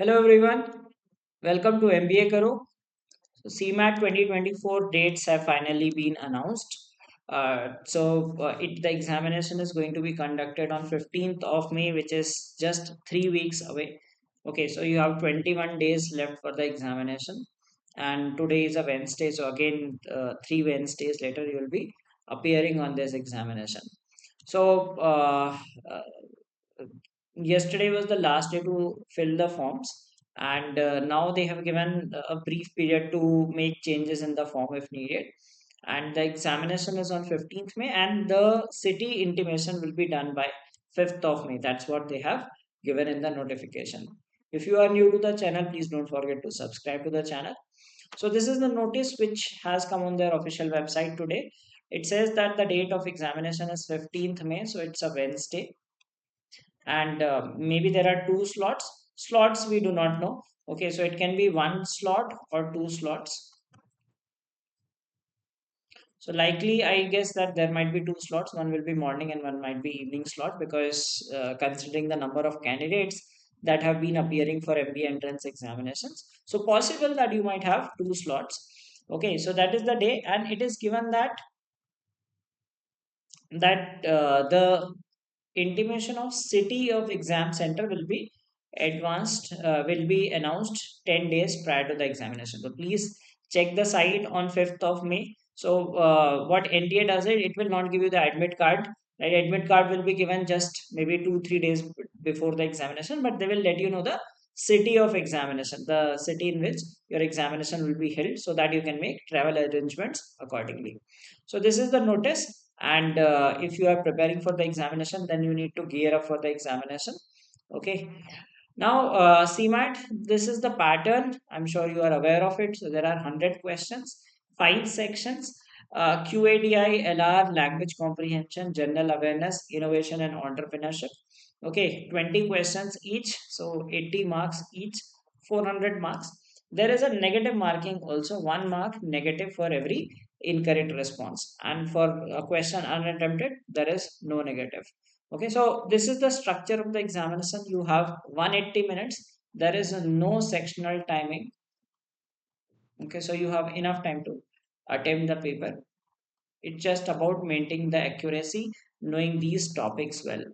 Hello everyone, welcome to MBA Karo. So CMAT 2024 dates have finally been announced. The examination is going to be conducted on 15th of May, which is just 3 weeks away. Okay, so you have 21 days left for the examination, and today is a Wednesday. So again, 3 Wednesdays later, you will be appearing on this examination. So uh, Yesterday was the last day to fill the forms, and now they have given a brief period to make changes in the form if needed. And the examination is on 15th May, and the city intimation will be done by 5th of May. That's what they have given in the notification. If you are new to the channel, please don't forget to subscribe to the channel. So this is the notice which has come on their official website today. It says that the date of examination is 15th May, so it's a Wednesday, and maybe there are two slots we do not know. Okay, so it can be one slot or two slots. So likely I guess that there might be two slots, one will be morning and one might be evening slot, because considering the number of candidates that have been appearing for MBA entrance examinations, so possible that you might have two slots. Okay, so that is the day, and it is given that the intimation of city of exam center will be announced 10 days prior to the examination. So please check the site on 5th of May. So what NTA does, it will not give you the admit card. Right, admit card will be given just maybe 2 3 days before the examination, but they will let you know the city of examination, the city in which your examination will be held, so that you can make travel arrangements accordingly. So this is the notice, and if you are preparing for the examination, then you need to gear up for the examination. Okay, now CMAT, this is the pattern, I'm sure you are aware of it. So there are 100 questions, 5 sections: QADI, LR, language comprehension, general awareness, innovation and entrepreneurship. Okay, 20 questions each, so 80 marks each, 400 marks. There is a negative marking also, 1 mark negative for every incorrect response, and for a question unattempted there is no negative. Okay, so this is the structure of the examination. You have 180 minutes. There is no sectional timing. Okay, so you have enough time to attempt the paper. It's just about maintaining the accuracy, knowing these topics well.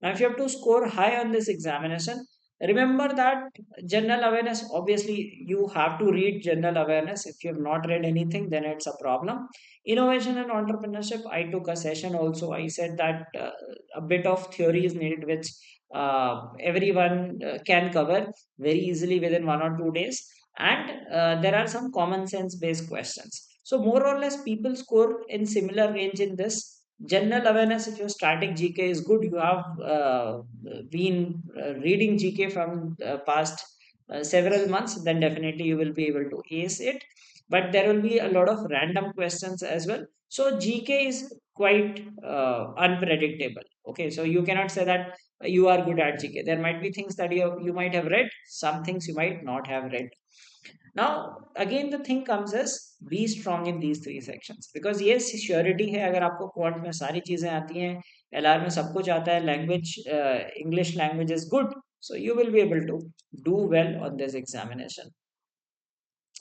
Now, if you have to score high on this examination, remember that general awareness, obviously, you have to read general awareness. If you have not read anything, then it's a problem. Innovation and entrepreneurship, I took a session also. I said that a bit of theory is needed, which everyone can cover very easily within 1 or 2 days. And there are some common sense based questions. So, more or less, people score in similar range in this. General awareness, if your static GK is good, you have been reading GK from past several months, then definitely you will be able to ace it. But there will be a lot of random questions as well. So GK is quite unpredictable. Okay, so you cannot say that you are good at GK. There might be things that you might have read, some things you might not have read. Now again the thing comes as be strong in these three sections, because ये surety है, अगर आपको quant में सारी चीजें आती हैं, LR में सब कुछ आता है, language English language is good, so you will be able to do well on this examination.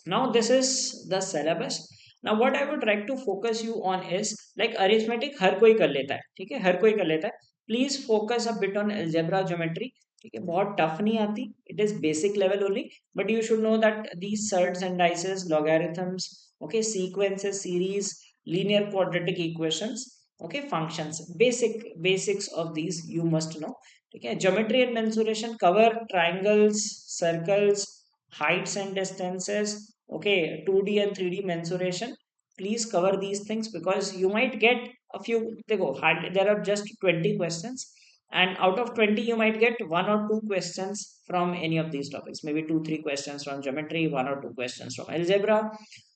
Now this is the syllabus. Now what I would like to focus you on is, like, arithmetic हर कोई कर लेता है, ठीक है, हर कोई कर लेता है. Please focus a bit on algebra, geometry. ठीक है, बहुत tough नहीं आती, it is basic level only, but you should know that these surds and dices, logarithms, okay, sequences, series, linear quadratic equations, okay, functions, basics of these you must know. Okay, geometry and mensuration cover triangles, circles, heights and distances. Okay, 2D and 3D mensuration, please cover these things, because you might get a few. There are just 20 questions, and out of 20 you might get one or two questions from any of these topics, maybe 2 3 questions from geometry, one or two questions from algebra.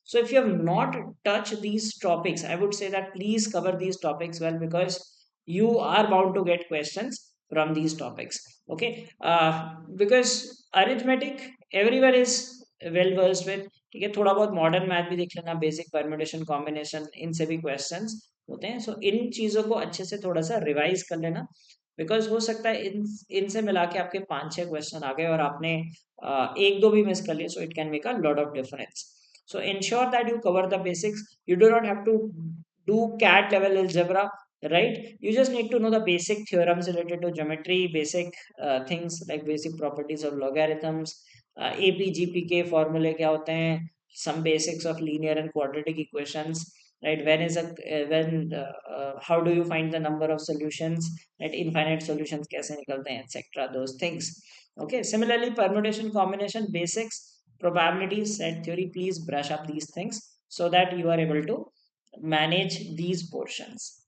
So if you have not touched these topics, I would say that please cover these topics well, because you are bound to get questions from these topics. Okay, because arithmetic everyone is well versed with. ठीक है, थोड़ा बहुत modern math भी देख लेना, basic permutation combination, इनसे भी questions होते हैं. सो इन चीज़ों को अच्छे से थोड़ा सा रिवाइज कर लेना. बिकॉज हो सकता है इनसे मिला के आपके 5-6 क्वेश्चन आ गए और आपने एक दो भी मिस कर लिए, so it can make a lot of difference. So ensure that you cover the basics. You do not have to do CAT level algebra, right? You just need to know the basic theorems related to geometry, basic things like basic properties of logarithms, AP, GPK formulae क्या होते हैं, some basics of linear and quadratic equations, right? How do you find the number of solutions, right? Infinite solutions कैसे निकलते हैं, etc. Those things. Okay. Similarly, permutation, combination, basics, probabilities, set theory. Please brush up these things so that you are able to manage these portions.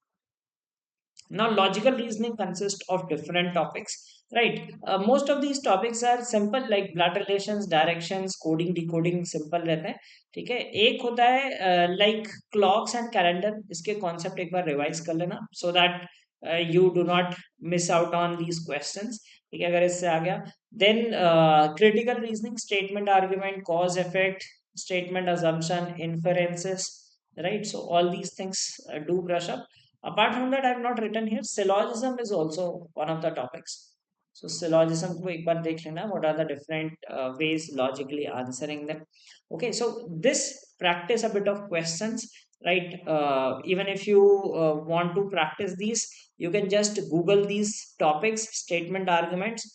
Now, logical reasoning consists of different topics, right? Most of these topics are simple, like blood relations, directions, coding, decoding, simple रहते हैं. ठीक है. एक होता है like clocks and calendar. इसके concept एक बार revise कर लेना so that you do not miss out on these questions. ठीक है. अगर इससे आ गया, then critical reasoning, statement, argument, cause, effect, statement, assumption, inferences, right? So all these things do brush up. Apart from that, I have not written here. Syllogism is also one of the topics. So syllogism को एक बार देख लेना. What are the different ways logically answering them? Okay, so this practice a bit of questions, right? Even if you want to practice these, you can just Google these topics, statement, arguments.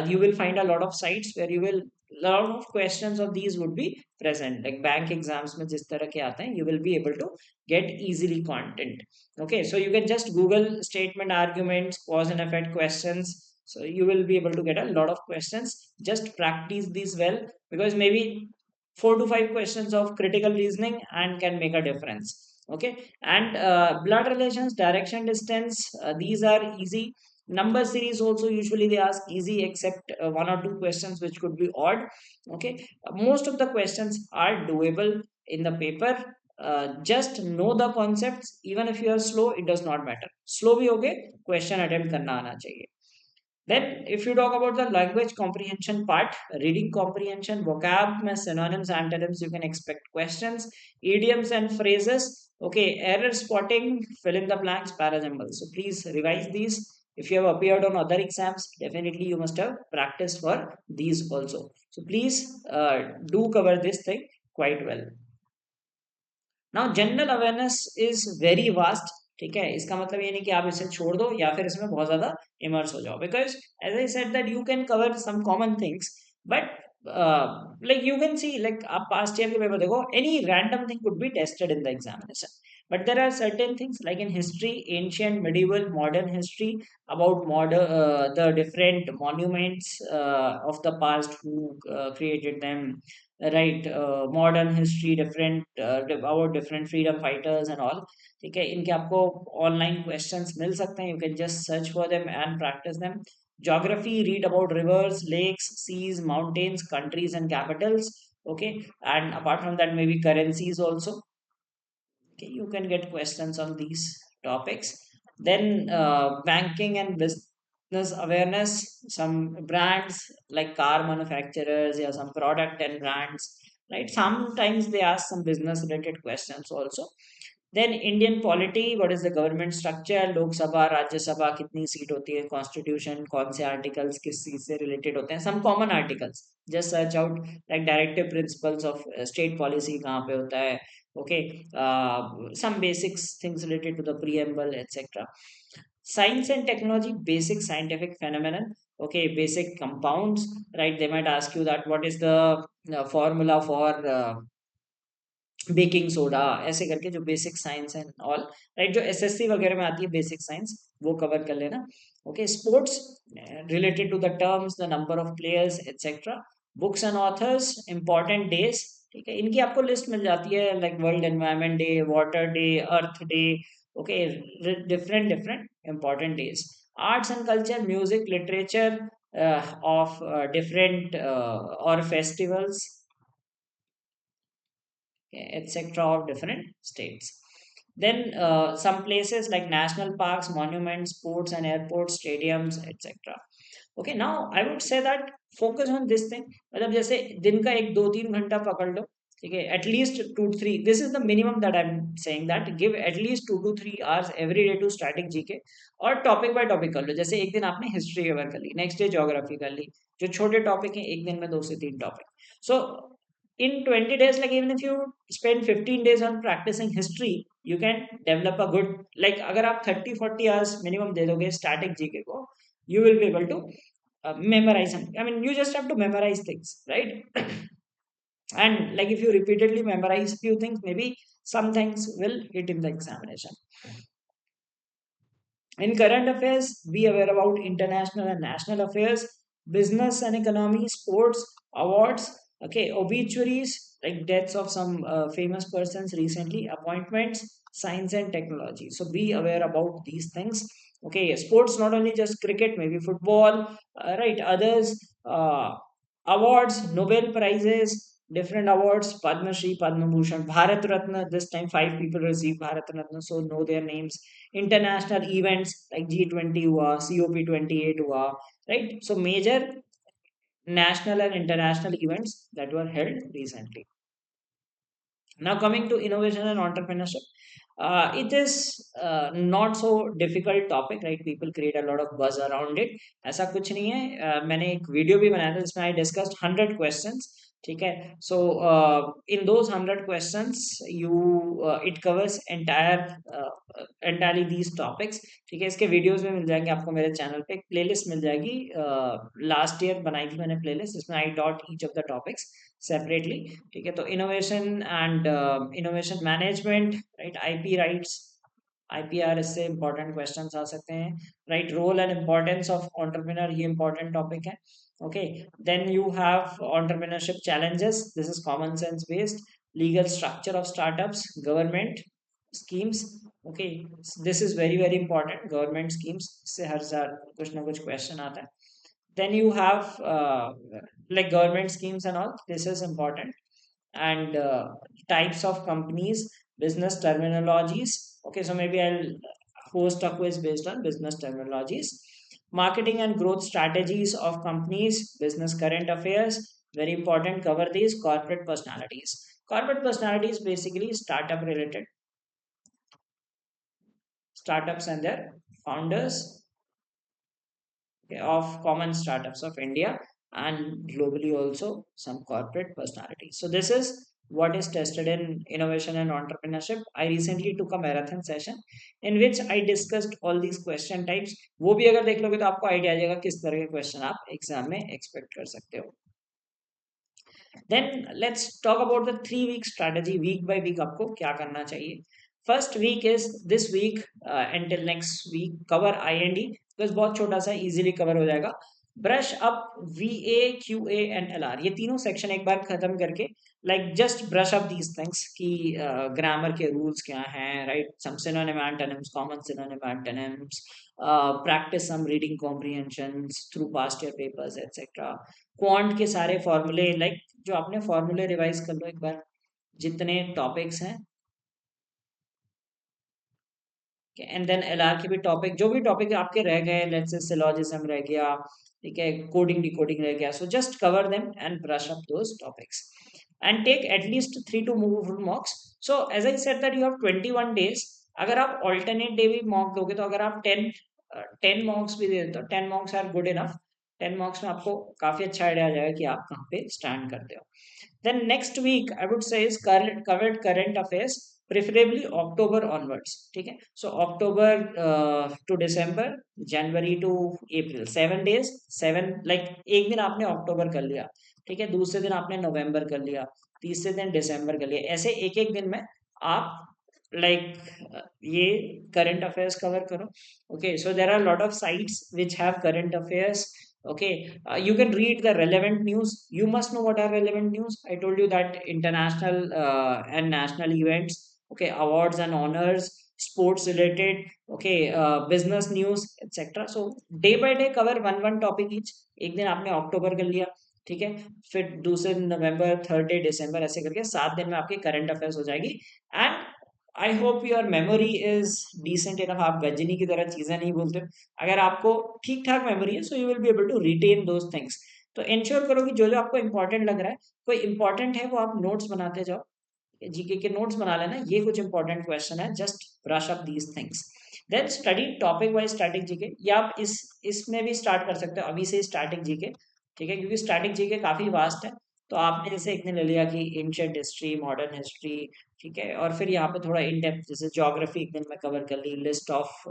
You will find a lot of sites where you will lot of questions of these would be present. Like bank exams में जिस तरह के आते हैं, you will be able to get easily content. Okay, so you can just Google statement, arguments, cause and effect questions. So you will be able to get a lot of questions. Just practice these well, because maybe 4 to 5 questions of critical reasoning and can make a difference. Okay, and blood relations, direction, distance, these are easy. Number series also usually they ask easy, except 1 or 2 questions which could be odd. Okay, most of the questions are doable in the paper. Just know the concepts. Even if you are slow, it does not matter. Slow भी होगे, question attempt करना आना चाहिए. Then, if you talk about the language comprehension part, reading comprehension, vocab, में synonyms, antonyms, you can expect questions, idioms and phrases. Okay, error spotting, fill in the blanks, parasymbols. So please revise these. If you have appeared on other exams, definitely you must have practiced for these also. So please do cover this thing quite well. Now general awareness is very vast. ठीक है. इसका मतलब ये नहीं कि आप इसे छोड़ दो या फिर इसमें बहुत ज्यादा इमर्स हो जाओ, because as I said that you can cover some common things, but like you can see, like आप past year के पेपर देखो, any random thing could be tested in the examination, but there are certain things like in history, ancient, medieval, modern history, about modern the different monuments of the past, who created them, right? Modern history, different about different freedom fighters and all. ठीक है. इनके आपको online questions मिल सकते हैं. You can just search for them and practice them. Geography, read about rivers, lakes, seas, mountains, countries and capitals. Okay, and apart from that, maybe currencies also. Okay, you can get questions on these topics. Then banking and business awareness, some brands like car manufacturers, yeah, some product and brands, right? Sometimes they ask some business related questions also. Then Indian polity, what is the government structure, लोक सभा, राज्य सभा कितनी seat होती है, constitution, कौन से articles किस चीज से रिलेटेड होते हैं, some common articles. Just search out like directive principles of state policy कहाँ पे होता है. Okay, some basics things related to the preamble, etc. Science and technology, basic scientific phenomenon. Okay, basic compounds, right? They might ask you that what is the formula for baking soda, ऐसे करके जो basic science and all, right, जो SSC वगैरह में आती है basic science, वो cover कर लेना. Okay, sports related to the terms, the number of players, etcetera. Books and authors, important days. ठीक है. इनकी आपको लिस्ट मिल जाती है, like world environment day, water day, earth day. Okay, different different important days. Arts and culture, music, literature of different और festivals, etc. of different states. Then some places like national parks, monuments, ports and airports, stadiums, etc. Okay, now I would say that focus on this thing. मतलब जैसे दिन का 1 2 3 घंटा पकड़ लो, ठीक है, at least 2 to 3, this is the minimum that I am saying, that give at least 2 to 3 hours every day to static GK. और टॉपिक बाय टॉपिक कर लो, जैसे एक दिन आपने हिस्ट्री कवर कर ली, नेक्स्ट डे ज्योग्राफी कर ली, जो छोटे टॉपिक हैं एक दिन में 2 से 3 topic. So in 20 days, like even if you spend 15 days on practicing history, you can develop a good, like अगर आप 30-40 hours minimum दे दोगे static जीके को, you will be able to memorize something. I mean, you just have to memorize things, right? And like if you repeatedly memorize few things, maybe some things will hit in the examination. In current affairs, be aware about international and national affairs, business and economy, sports, awards, okay, obituaries, like deaths of some famous persons recently, appointments, science and technology. So be aware about these things. Okay, sports, not only just cricket, maybe football, right? Others, awards, Nobel prizes, different awards, Padma Shri, Padma Bhushan, Bharat Ratna. This time, 5 people received Bharat Ratna, so know their names. International events like G20 हुआ, COP28 हुआ, right? So major national and international events that were held recently. Now coming to innovation and entrepreneurship, it is not so difficult topic, right? People create a lot of buzz around it. ऐसा कुछ नहीं है। मैंने एक video भी बनाया था जिसमें I discussed 100 questions, ठीक है? So in those 100 questions, it covers entirely these topics, ठीक है? इसके वीडियोस भी मिल जाएंगे आपको मेरे चैनल पे, प्लेलिस्ट मिल जाएगी। लास्ट ईयर बनाई थी मैंने प्लेलिस्ट, जिसमें I dot each of the topics separately, ठीक है? तो innovation and innovation management, right? IP rights, IPR, इससे इंपॉर्टेंट क्वेश्चंस आ सकते हैं, right? Role and importance of entrepreneur, ये इंपॉर्टेंट टॉपिक है, okay? Then you have entrepreneurship challenges, this is common sense based, legal structure of startups, government schemes, okay? This is very very important, government schemes से हर साल कुछ ना कुछ question आता है। Then you have like government schemes and all, this is important. And types of companies, business terminologies, okay? So maybe I'll host a quiz based on business terminologies. Marketing and growth strategies of companies, business current affairs, very important, cover these. Corporate personalities, corporate personalities basically startup related, startups and their founders, okay, of common startups of India and globally also some corporate personalities. So this is what is tested in innovation and entrepreneurship. I recently took a marathon session in which I discussed all these question types. वो भी अगर देख लोगे तो आपको idea आ जाएगा किस तरह के क्वेश्चन आप एग्जाम में एक्सपेक्ट कर सकते हो। Then let's talk about the 3 week strategy, week by week आपको क्या करना चाहिए। First week is this week until next week, cover IND, बस बहुत छोटा सा इजीली कवर हो जाएगा। Brush up VA, QA and LR, ये तीनों सेक्शन एक बार खत्म करके, like just brush up these things की ग्रामर के रूल्स क्या हैं, right? Some synonym antonyms, common synonym antonyms, practice some reading comprehensions through past year papers etc. Quant के सारे फॉर्मूले, लाइक जो आपने फॉर्मूले रिवाइज कर लो एक बार, जितने टॉपिक्स हैं, एंड देन एलआर के भी टॉपिक, जो भी टॉपिक आपके रह गए, लेट्स से सिलॉजिज्म रह गया, ठीक है, कोडिंग डिकोडिंग रह गया, so just cover them and brush up those topics and take at least 3 to 4 mocks. So as I said that you have 21 days, अगर आप ऑल्टरनेट डे भी मॉक दोगे तो अगर आप 10 मॉक्स भी दे देते हो, 10 mocks are good enough. 10 mocks में आपको काफी अच्छा आइडिया आ जाएगा कि आप कहाँ पे स्टैंड करते हो। Then next week I would say is covered current affairs, preferably October onwards, ठीक है? So October to December, January to April, 7 days, 7, like एक दिन आपने अक्टूबर कर लिया, ठीक है, दूसरे दिन आपने नवंबर कर लिया, तीसरे दिन दिसंबर कर लिया, ऐसे एक एक दिन में आप ये current affairs कवर करो, okay? So there are a lot of sites which have current affairs, okay? You can read the relevant news, you must know what are relevant news. I told you that international and national events, okay, awards and honors, sports related, okay, business news etc. So day by day cover one topic each. एक दिन आपने अक्टूबर कर लिया, ठीक है, फिर दूसरे दिन नवंबर, थर्ड डे दिसंबर, ऐसे करके 7 दिन में आपकी करंट अफेयर्स हो जाएगी। And I hope your memory is decent enough, आप गजनी की तरह चीजें नहीं बोलते। अगर आपको ठीक ठाक मेमोरी है, so you will be able to retain those things. तो इंश्योर करो कि जो जो आपको इंपॉर्टेंट लग रहा है, कोई इंपॉर्टेंट है वो आप नोट्स बनाते जाओ, जीके के नोट्स बना लेना, ये कुछ इंपॉर्टेंट क्वेश्चन है, just brush up these things. Then study topic wise static GK, या आप इसमें भी स्टार्ट कर सकते हो अभी से स्टैटिक जीके, ठीक है, क्योंकि स्टैटिक जीके काफी वास्ट है। तो आपने जैसे एक दिन ले लिया कि एंशिएंट हिस्ट्री, मॉडर्न हिस्ट्री, ठीक है, और फिर यहाँ पे थोड़ा इन डेप्थ जैसे ज्योग्राफी एक दिन में कवर कर ली, list of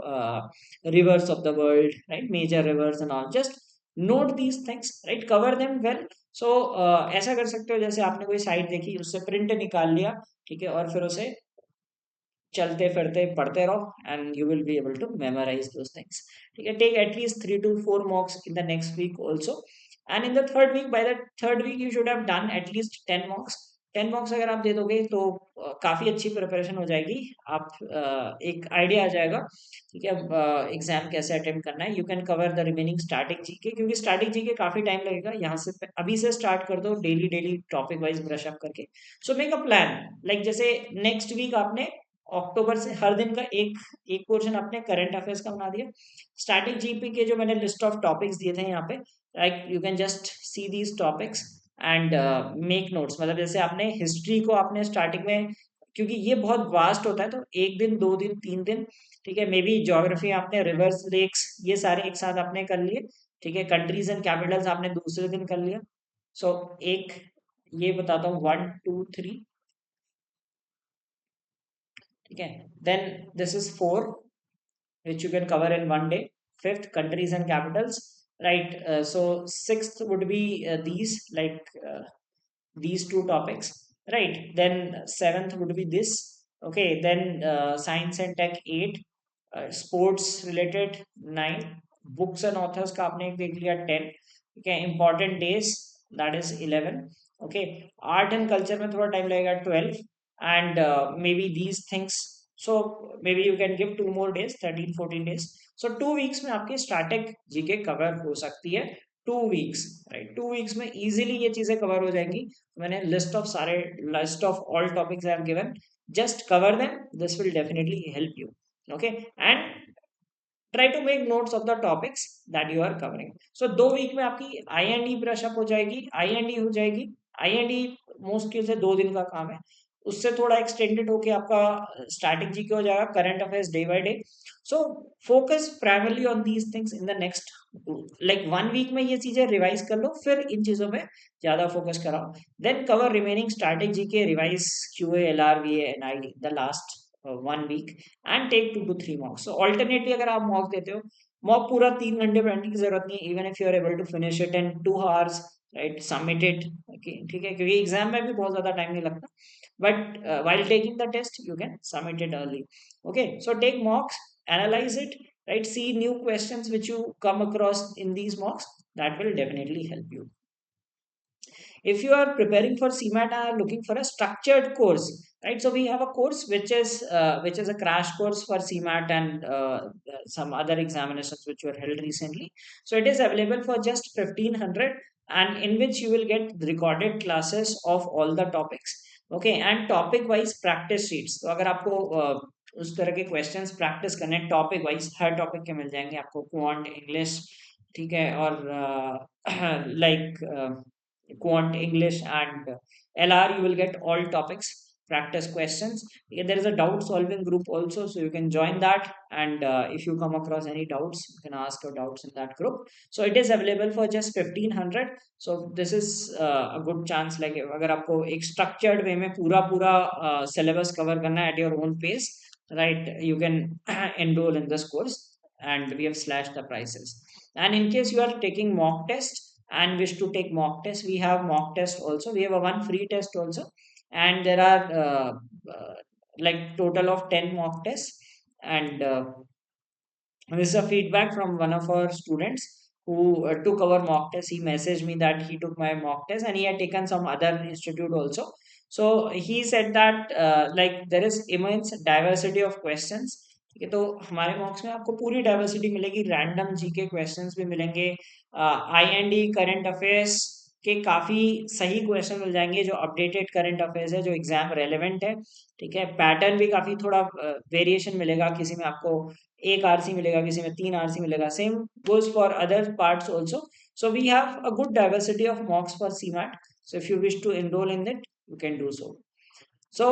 rivers of the world, right, major rivers and all, just note these things, right, cover them well. So ऐसा कर सकते हो जैसे आपने कोई साइट देखी, उससे प्रिंट निकाल लिया, ठीक है, और फिर उसे चलते फिरते पढ़ते रहो, and you will be able to memorise those things, ठीक है। Take at least 3 to 4 mocks in the next week also, and in the third week, by the third week you should have done at least 10 mocks. 10 mocks अगर आप दे दोगे तो काफी अच्छी preparation हो जाएगी, आप एक आइडिया आ जाएगा, ठीक है, एग्जाम कैसे अटेम्प्ट करना है। You can cover the remaining static GK, क्योंकि स्टैटिक जीके काफी टाइम लगेगा, यहाँ से अभी से स्टार्ट कर दो, daily daily topic wise brush up करके। So make a plan, like जैसे नेक्स्ट वीक आपने अक्टूबर से हर दिन का एक एक पोर्शन आपने करंट अफेयर्स का बना दिया। स्टैटिक जीपी के जो मैंने लिस्ट ऑफ टॉपिक्स दिए थे यहाँ पे, like you can just see these topics and make notes. मतलब जैसे आपने हिस्ट्री को आपने स्टार्टिंग में, क्योंकि ये बहुत वास्ट होता है, तो एक दिन, 2 दिन, 3 दिन, ठीक है, मे बी ज्योग्राफी आपने रिवर्स लेक्स ये सारे एक साथ आपने कर लिए, ठीक है, कंट्रीज एंड कैपिटल्स आपने दूसरे दिन कर लिया। सो एक ये बताता हूँ, 1 2 3, ठीक है, then this is 4 which you can cover in one day. Fifth, countries and capitals, right? So sixth would be these, like these two topics, right? Then seventh would be this, okay. Then science and tech 8, sports related 9, books and authors का आपने एक देख लिया 10, ठीक है, important days that is 11, okay. art and culture में थोड़ा time लगेगा 12, and maybe these things, so maybe you can give 2 more days, 13 14 days. So 2 weeks में आपकी स्टैटिक जीके कवर हो सकती है, 2 weeks, राइट, 2 weeks में इजीली ये चीजें कवर हो जाएंगी। मैंने list of all topics I have given, just cover them, this will definitely help you, okay. And try to make notes of the topics that you are covering. So 2 week में आपकी I and E brush up हो जाएगी, आई and ई हो जाएगी। आई and E mostly से 2 दिन का काम है, उससे थोड़ा एक्सटेंडेड होके आपका स्टैटिक जीके हो जाएगा, current affairs day by day. So focus primarily on these things in the next, like 1 week में ये चीजें रिवाइज कर लो, फिर इन चीजों पे ज्यादा फोकस कराओ। Then cover remaining static GK, revise QA, LR, VA, in the last 1 week, and take 2 to 3 mocks. So alternatively अगर आप मॉक देते हो, मॉक पूरा 3 घंटे पढ़ने की जरूरत नहीं है, even if you are able to finish it in 2 hours, right, submit it, ठीक है, क्योंकि एग्जाम में भी बहुत ज्यादा टाइम नहीं लगता, but while taking the test you can submit it early, okay. So take mocks, analyze it, right, see new questions which you come across in these mocks, that will definitely help you. If you are preparing for CMAT and are looking for a structured course, right? So we have a course which is a crash course for CMAT and some other examinations which were held recently. So it is available for just 1500, and in which you will get recorded classes of all the topics. Okay, and topic wise practice sheets. तो अगर आपको उस तरह के questions practice करने, topic wise हर topic के मिल जाएंगे आपको, क्वांट इंग्लिश, ठीक है, और like quant English and LR, you will get all topics, practice questions. Yeah, there is a doubt solving group also, so you can join that. And if you come across any doubts, you can ask your doubts in that group. So it is available for just 1500. So this is a good chance. Like अगर आपको एक structured way में पूरा पूरा syllabus cover करना है at your own pace, right? You can enroll in this course, and we have slashed the prices. And in case you are taking mock test and wish to take mock test, we have mock test also, we have a one free test also, and there are like total of 10 mock tests. And this is a feedback from one of our students who took our mock test. He messaged me that he took my mock test and he had taken some other institute also. So he said that like there is immense diversity of questions. ठीक है, तो हमारे मॉक्स में आपको पूरी diversity मिलेगी, random GK questions भी मिलेंगे, आई एंड डी करंट अफेयर्स के काफी सही क्वेश्चन मिल जाएंगे, जो अपडेटेड करंट अफेयर्स है, जो एग्जाम रेलेवेंट है, ठीक है। पैटर्न भी काफी थोड़ा वेरिएशन मिलेगा, किसी में आपको 1 आरसी मिलेगा, किसी में 3 आरसी मिलेगा, same goes for other parts also. So we have a good diversity of mocks for CMAT. So if you wish to enroll in it, you can do so. So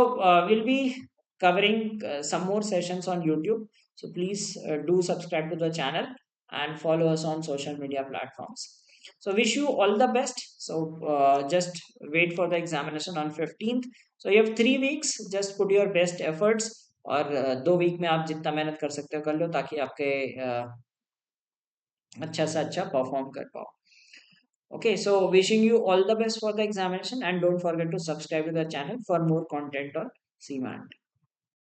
we'll be covering some more sessions on YouTube. So please do subscribe to the channel and follow us on social media platforms. So wish you all the best. So just wait for the examination on 15th. So you have 3 weeks. Just put your best efforts. और 2 week में आप जितना मेहनत कर सकते हो कर लो ताकि आपके अच्छा से अच्छा परफॉर्म कर पाओ. Okay, so wishing you all the best for the examination and don't forget to subscribe to the channel for more content on CMAT.